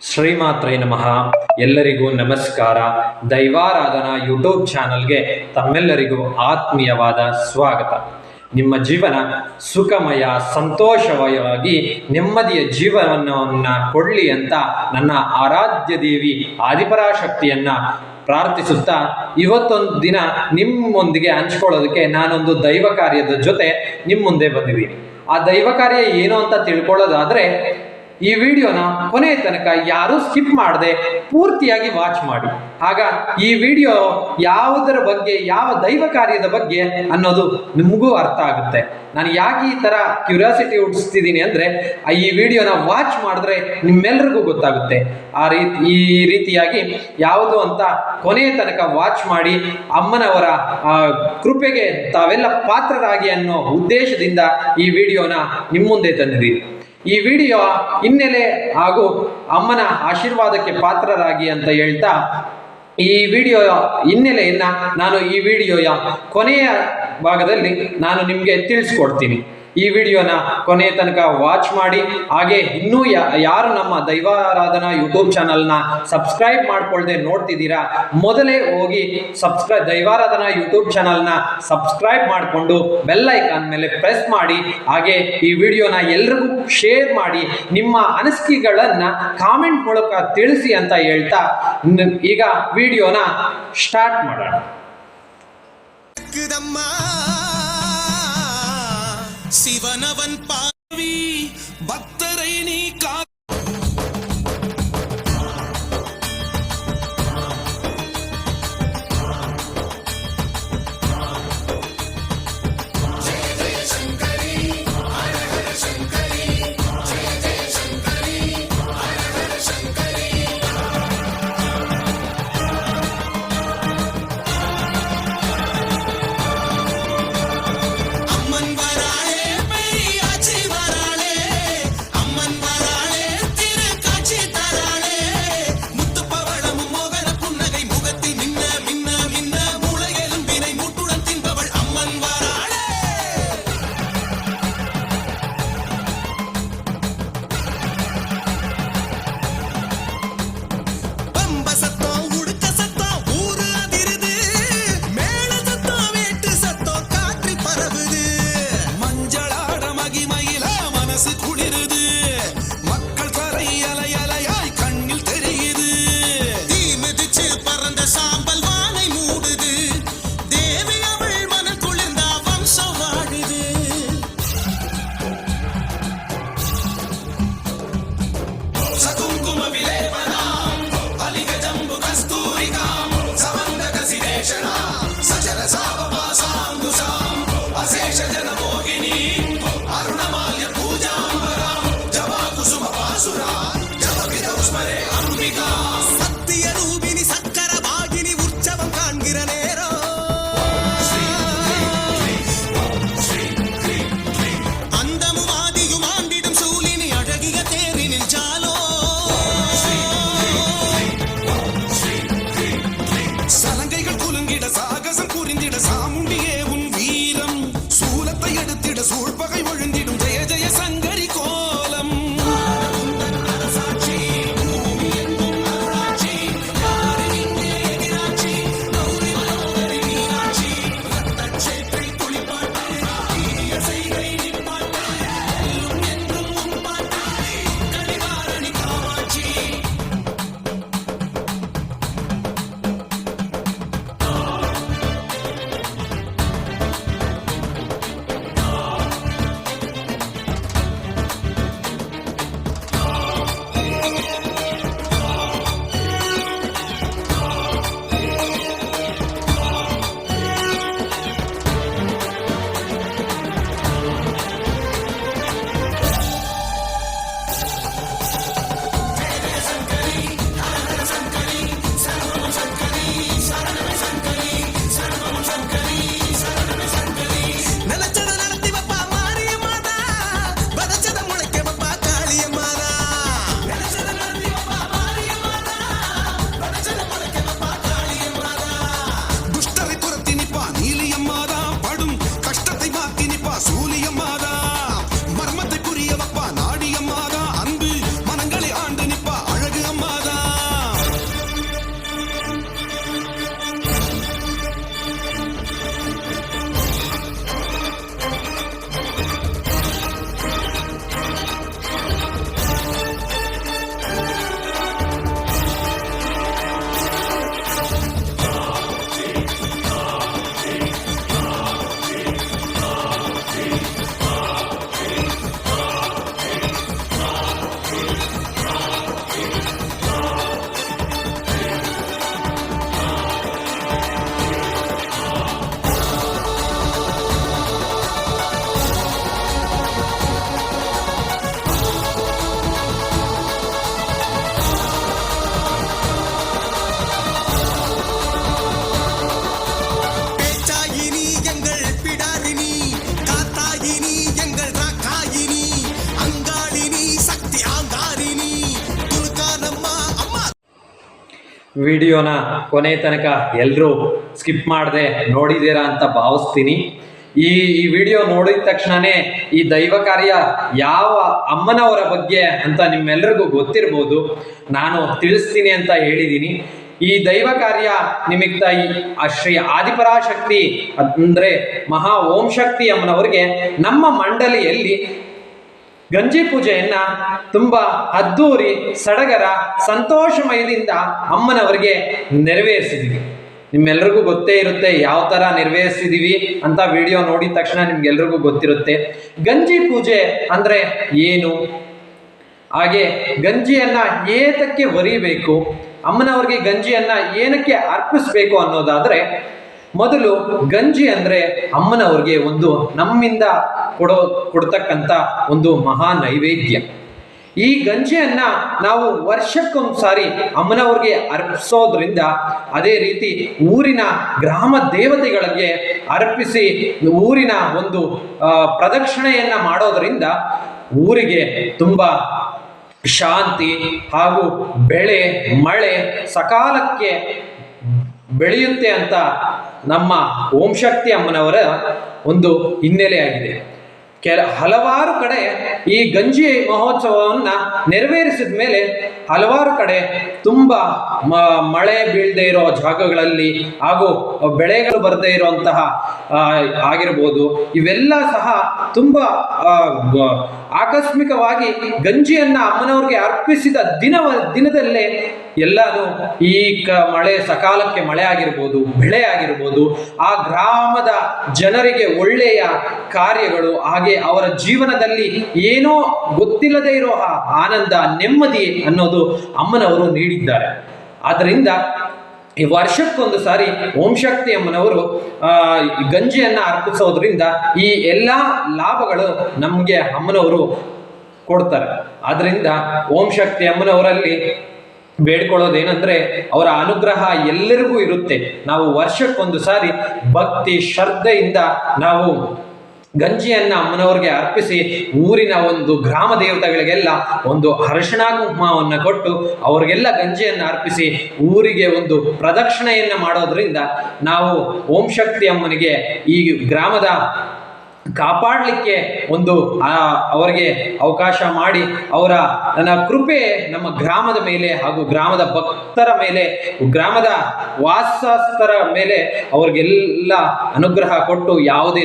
ಶ್ರೀಮಾತ್ರೇ ನಮಃ. ಎಲ್ಲರಿಗೂ ನಮಸ್ಕಾರ. ದೈವಾರಾಧನಾ ಯೂಟ್ಯೂಬ್ ಚಾನಲ್ಗೆ ತಮ್ಮೆಲ್ಲರಿಗೂ ಆತ್ಮೀಯವಾದ ಸ್ವಾಗತ. ನಿಮ್ಮ ಜೀವನ ಸುಖಮಯ ಸಂತೋಷವಾಗಿ ನೆಮ್ಮದಿಯ ಜೀವನವನ್ನು ಕೊಡಲಿ ಅಂತ ನನ್ನ ಆರಾಧ್ಯ ದೇವಿ ಆದಿಪರಾಶಕ್ತಿಯನ್ನು ಪ್ರಾರ್ಥಿಸುತ್ತಾ ಇವತ್ತೊಂದು ದಿನ ನಿಮ್ಮೊಂದಿಗೆ ಹಂಚ್ಕೊಳ್ಳೋದಕ್ಕೆ ನಾನೊಂದು ದೈವ ಕಾರ್ಯದ ಜೊತೆ ನಿಮ್ಮ ಮುಂದೆ ಬಂದಿದ್ದೀನಿ. ಆ ದೈವ ಕಾರ್ಯ ಏನು ಅಂತ ತಿಳ್ಕೊಳ್ಳೋದಾದರೆ ಈ ವಿಡಿಯೋನ ಕೊನೆಯ ತನಕ ಯಾರೂ ಸ್ಕಿಪ್ ಮಾಡದೆ ಪೂರ್ತಿಯಾಗಿ ವಾಚ್ ಮಾಡಿ. ಆಗ ಈ ವಿಡಿಯೋ ಯಾವುದರ ಬಗ್ಗೆ, ಯಾವ ದೈವ ಕಾರ್ಯದ ಬಗ್ಗೆ ಅನ್ನೋದು ನಿಮಗೂ ಅರ್ಥ ಆಗುತ್ತೆ. ನಾನು ಯಾಕೆ ಈ ಥರ ಕ್ಯೂರಿಯಾಸಿಟಿ ಹುಟ್ಟಿಸ್ತಿದ್ದೀನಿ ಅಂದರೆ ಈ ವಿಡಿಯೋನ ವಾಚ್ ಮಾಡಿದ್ರೆ ನಿಮ್ಮೆಲ್ರಿಗೂ ಗೊತ್ತಾಗುತ್ತೆ. ಈ ರೀತಿಯಾಗಿ ಯಾವುದು ಅಂತ ಕೊನೆಯ ತನಕ ವಾಚ್ ಮಾಡಿ ಅಮ್ಮನವರ ಕೃಪೆಗೆ ತಾವೆಲ್ಲ ಪಾತ್ರರಾಗಿ ಅನ್ನೋ ಉದ್ದೇಶದಿಂದ ಈ ವಿಡಿಯೋನ ನಿಮ್ಮ ಮುಂದೆ ತಂದಿದ್ದೀನಿ. ಈ ವಿಡಿಯೋ ಹಿನ್ನೆಲೆ ಹಾಗೂ ಅಮ್ಮನ ಆಶೀರ್ವಾದಕ್ಕೆ ಪಾತ್ರರಾಗಿ ಅಂತ ಹೇಳ್ತಾ ಈ ವಿಡಿಯೋ ಹಿನ್ನೆಲೆಯನ್ನು ನಾನು ಈ ವಿಡಿಯೋಯ ಕೊನೆಯ ಭಾಗದಲ್ಲಿ ನಾನು ನಿಮಗೆ ತಿಳಿಸ್ಕೊಡ್ತೀನಿ. ಈ ವಿಡಿಯೋನ ಕೊನೆಯ ತನಕ ವಾಚ್ ಮಾಡಿ. ಹಾಗೆ ಇನ್ನೂ ಯಾರು ನಮ್ಮ ದೈವಾರಾಧನಾ ಯೂಟ್ಯೂಬ್ ಚಾನಲ್ನ ಸಬ್ಸ್ಕ್ರೈಬ್ ಮಾಡ್ಕೊಳ್ಳದೆ ನೋಡ್ತಿದ್ದೀರಾ, ಮೊದಲೇ ಹೋಗಿ ದೈವಾರಾಧನಾ ಯೂಟ್ಯೂಬ್ ಚಾನಲ್ನ ಸಬ್ಸ್ಕ್ರೈಬ್ ಮಾಡಿಕೊಂಡು ಬೆಲ್ ಐಕಾನ್ ಮೇಲೆ ಪ್ರೆಸ್ ಮಾಡಿ. ಹಾಗೆ ಈ ವಿಡಿಯೋನ ಎಲ್ರಿಗೂ ಶೇರ್ ಮಾಡಿ, ನಿಮ್ಮ ಅನಿಸಿಕೆಗಳನ್ನು ಕಾಮೆಂಟ್ ಮೂಲಕ ತಿಳಿಸಿ ಅಂತ ಹೇಳ್ತಾ ಈಗ ವಿಡಿಯೋನ ಸ್ಟಾರ್ಟ್ ಮಾಡೋಣ. சிவனவன் பாவி பக்தரை நீ கா ವಿಡಿಯೋನ ಕೊನೆ ತನಕ ಎಲ್ಲರೂ ಸ್ಕಿಪ್ ಮಾಡದೆ ನೋಡಿದ್ದೀರಾ ಅಂತ ಭಾವಿಸ್ತೀನಿ. ಈ ವಿಡಿಯೋ ನೋಡಿದ ತಕ್ಷಣನೇ ಈ ದೈವ ಕಾರ್ಯ ಯಾವ ಅಮ್ಮನವರ ಬಗ್ಗೆ ಅಂತ ನಿಮ್ಮೆಲ್ಲರಿಗೂ ಗೊತ್ತಿರ್ಬೋದು. ನಾನು ತಿಳಿಸ್ತೀನಿ ಅಂತ ಹೇಳಿದ್ದೀನಿ. ಈ ದೈವ ಕಾರ್ಯ ನಿಮಿತ್ತ ಆ ಶ್ರೀ ಆದಿಪರಾಶಕ್ತಿ ಅಂದರೆ ಮಹಾ ಓಂ ಶಕ್ತಿ ಅಮ್ಮನವರಿಗೆ ನಮ್ಮ ಮಂಡಳಿಯಲ್ಲಿ ಗಂಜಿ ಪೂಜೆಯನ್ನ ತುಂಬಾ ಅದ್ದೂರಿ ಸಡಗರ ಸಂತೋಷಮಯದಿಂದ ಅಮ್ಮನವರಿಗೆ ನೆರವೇರಿಸಿದ್ವಿ. ನಿಮ್ಮೆಲ್ರಿಗೂ ಗೊತ್ತೇ ಇರುತ್ತೆ ಯಾವ ತರ ನೆರವೇರಿಸಿದೀವಿ ಅಂತ. ವಿಡಿಯೋ ನೋಡಿದ ತಕ್ಷಣ ನಿಮ್ಗೆಲ್ರಿಗೂ ಗೊತ್ತಿರುತ್ತೆ ಗಂಜಿ ಪೂಜೆ ಅಂದ್ರೆ ಏನು, ಹಾಗೆ ಗಂಜಿಯನ್ನ ಏತಕ್ಕೆ ಒರಿಬೇಕು, ಅಮ್ಮನವ್ರಿಗೆ ಗಂಜಿಯನ್ನ ಏನಕ್ಕೆ ಅರ್ಪಿಸ್ಬೇಕು ಅನ್ನೋದಾದ್ರೆ, ಮೊದಲು ಗಂಜಿ ಅಂದ್ರೆ ಅಮ್ಮನವ್ರಿಗೆ ಒಂದು ನಮ್ಮಿಂದ ಕೊಡ್ತಕ್ಕಂಥ ಒಂದು ಮಹಾ ನೈವೇದ್ಯ. ಈ ಗಂಜಿಯನ್ನ ನಾವು ವರ್ಷಕ್ಕೊಂದ್ಸಾರಿ ಅಮ್ಮನವ್ರಿಗೆ ಅರ್ಪಿಸೋದ್ರಿಂದ, ಅದೇ ರೀತಿ ಊರಿನ ಗ್ರಾಮ ದೇವತೆಗಳಿಗೆ ಅರ್ಪಿಸಿ ಊರಿನ ಒಂದು ಪ್ರದಕ್ಷಿಣೆಯನ್ನ ಮಾಡೋದ್ರಿಂದ ಊರಿಗೆ ತುಂಬಾ ಶಾಂತಿ ಹಾಗೂ ಬೆಳೆ ಮಳೆ ಸಕಾಲಕ್ಕೆ ಬೆಳೆಯುತ್ತೆ ಅಂತ ನಮ್ಮ ಓಂ ಶಕ್ತಿ ಅಮ್ಮನವರ ಒಂದು ಹಿನ್ನೆಲೆಯಾಗಿದೆ. ಹಲವಾರು ಕಡೆ ಈ ಗಂಜಿ ಮಹೋತ್ಸವವನ್ನ ನೆರವೇರಿಸಿದ ಮೇಲೆ ಹಲವಾರು ಕಡೆ ತುಂಬಾ ಮಳೆ ಬೀಳದೆ ಇರೋ ಜಾಗಗಳಲ್ಲಿ ಹಾಗೂ ಬೆಳೆಗಳು ಬರದೇ ಇರುವಂತಹ ಆಗಿರ್ಬೋದು, ಇವೆಲ್ಲ ಸಹ ತುಂಬಾ ಆಕಸ್ಮಿಕವಾಗಿ ಗಂಜಿಯನ್ನ ಅಮ್ಮನವ್ರಿಗೆ ಅರ್ಪಿಸಿದ ದಿನದಲ್ಲೇ ಎಲ್ಲಾನು ಈ ಮಳೆ ಸಕಾಲಕ್ಕೆ ಮಳೆ ಆಗಿರ್ಬೋದು, ಬೆಳೆ ಆಗಿರ್ಬೋದು, ಆ ಗ್ರಾಮದ ಜನರಿಗೆ ಒಳ್ಳೆಯ ಕಾರ್ಯಗಳು, ಹಾಗೆ ಅವರ ಜೀವನದಲ್ಲಿ ಏನೋ ಗೊತ್ತಿಲ್ಲದೆ ಇರೋ ಆನಂದ ನೆಮ್ಮದಿ ಅನ್ನೋದು ಅಮ್ಮನವರು ನೀಡಿದ್ದಾರೆ. ಆದ್ದರಿಂದ ಈ ವರ್ಷಕ್ಕೊಂದು ಸಾರಿ ಓಂ ಶಕ್ತಿ ಅಮ್ಮನವರು ಗಂಜಿಯನ್ನ ಅರ್ಪಿಸೋದ್ರಿಂದ ಈ ಎಲ್ಲಾ ಲಾಭಗಳು ನಮ್ಗೆ ಅಮ್ಮನವರು ಕೊಡ್ತಾರೆ. ಆದ್ರಿಂದ ಓಂ ಶಕ್ತಿ ಅಮ್ಮನವರಲ್ಲಿ ಬೇಡ್ಕೊಳ್ಳೋದೇನೆಂದ್ರೆ ಅವರ ಅನುಗ್ರಹ ಎಲ್ಲರಿಗೂ ಇರುತ್ತೆ. ನಾವು ವರ್ಷಕ್ಕೊಂದು ಸಾರಿ ಭಕ್ತಿ ಶ್ರದ್ಧೆಯಿಂದ ನಾವು ಗಂಜಿಯನ್ನ ಅಮ್ಮನವ್ರಿಗೆ ಅರ್ಪಿಸಿ ಊರಿನ ಒಂದು ಗ್ರಾಮ ದೇವತೆಗಳಿಗೆಲ್ಲ ಒಂದು ಅರಿಶಿಣ ಕುಂಕುಮವನ್ನು ಕೊಟ್ಟು ಅವ್ರಿಗೆಲ್ಲ ಗಂಜಿಯನ್ನು ಅರ್ಪಿಸಿ ಊರಿಗೆ ಒಂದು ಪ್ರದಕ್ಷಿಣೆಯನ್ನ ಮಾಡೋದ್ರಿಂದ ನಾವು ಓಂ ಶಕ್ತಿ ಅಮ್ಮನಿಗೆ ಈ ಗ್ರಾಮದ ಕಾಪಾಡಲಿಕ್ಕೆ ಒಂದು ಅವರಿಗೆ ಅವಕಾಶ ಮಾಡಿ ಅವರ ಕೃಪೆ ನಮ್ಮ ಗ್ರಾಮದ ಮೇಲೆ ಹಾಗೂ ಗ್ರಾಮದ ಭಕ್ತರ ಮೇಲೆ, ಗ್ರಾಮದ ವಾಸಸ್ಥರ ಮೇಲೆ ಅವ್ರಿಗೆಲ್ಲ ಅನುಗ್ರಹ ಕೊಟ್ಟು ಯಾವುದೇ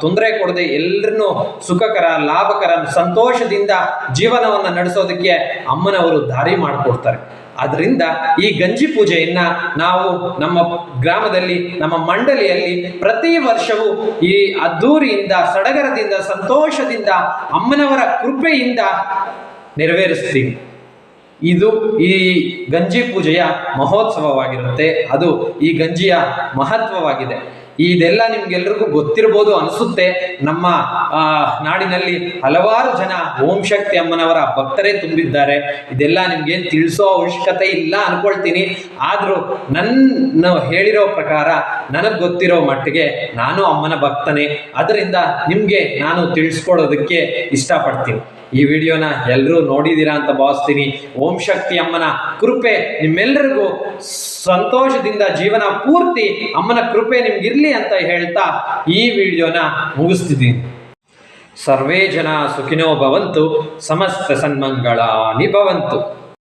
ತೊಂದರೆ ಕೊಡದೆ ಎಲ್ಲರನ್ನೂ ಸುಖಕರ ಲಾಭಕರ ಸಂತೋಷದಿಂದ ಜೀವನವನ್ನು ನಡೆಸೋದಕ್ಕೆ ಅಮ್ಮನವರು ದಾರಿ ಮಾಡಿಕೊಡ್ತಾರೆ. ಆದ್ರಿಂದ ಈ ಗಂಜಿ ಪೂಜೆಯನ್ನ ನಾವು ನಮ್ಮ ಗ್ರಾಮದಲ್ಲಿ ನಮ್ಮ ಮಂಡಳಿಯಲ್ಲಿ ಪ್ರತಿ ವರ್ಷವೂ ಈ ಅದ್ದೂರಿಯಿಂದ ಸಡಗರದಿಂದ ಸಂತೋಷದಿಂದ ಅಮ್ಮನವರ ಕೃಪೆಯಿಂದ ನೆರವೇರಿಸ್ತೀವಿ. ಇದು ಈ ಗಂಜಿ ಪೂಜೆಯ ಮಹೋತ್ಸವವಾಗಿರುತ್ತೆ. ಅದು ಈ ಗಂಜಿಯ ಮಹತ್ವವಾಗಿದೆ. ಇದೆಲ್ಲ ನಿಮ್ಗೆಲ್ರಿಗೂ ಗೊತ್ತಿರ್ಬೋದು ಅನಿಸುತ್ತೆ. ನಮ್ಮ ನಾಡಿನಲ್ಲಿ ಹಲವಾರು ಜನ ಓಂ ಶಕ್ತಿ ಅಮ್ಮನವರ ಭಕ್ತರೇ ತುಂಬಿದ್ದಾರೆ. ಇದೆಲ್ಲ ನಿಮ್ಗೆ ತಿಳಿಸೋ ಅವಶ್ಯಕತೆ ಇಲ್ಲ ಅನ್ಕೊಳ್ತೀನಿ. ಆದ್ರೂ ನನ್ನ ಹೇಳಿರೋ ಪ್ರಕಾರ ನನಗೆ ಗೊತ್ತಿರೋ ಮಟ್ಟಿಗೆ ನಾನು ಅಮ್ಮನ ಭಕ್ತನೇ. ಅದರಿಂದ ನಿಮ್ಗೆ ನಾನು ತಿಳಿಸ್ಕೊಡೋದಕ್ಕೆ ಇಷ್ಟಪಡ್ತೀನಿ. ಈ ವಿಡಿಯೋನ ಎಲ್ಲರೂ ನೋಡಿದ್ದೀರಾ ಅಂತ ಭಾವಿಸ್ತೀನಿ. ಓಂ ಶಕ್ತಿ ಅಮ್ಮನ ಕೃಪೆ ನಿಮ್ಮೆಲ್ಲರಿಗೂ ಸಂತೋಷದಿಂದ ಜೀವನ ಪೂರ್ತಿ ಅಮ್ಮನ ಕೃಪೆ ನಿಮ್ಗಿರ್ಲಿ ಅಂತ ಹೇಳ್ತಾ ಈ ವಿಡಿಯೋನ ಮುಗಿಸ್ತಿದ್ದೀನಿ. ಸರ್ವೇ ಜನ ಸುಖಿನೋ ಭವಂತು, ಸಮಸ್ತ ಸನ್ಮಂಗಳಾನಿ ಭವಂತು.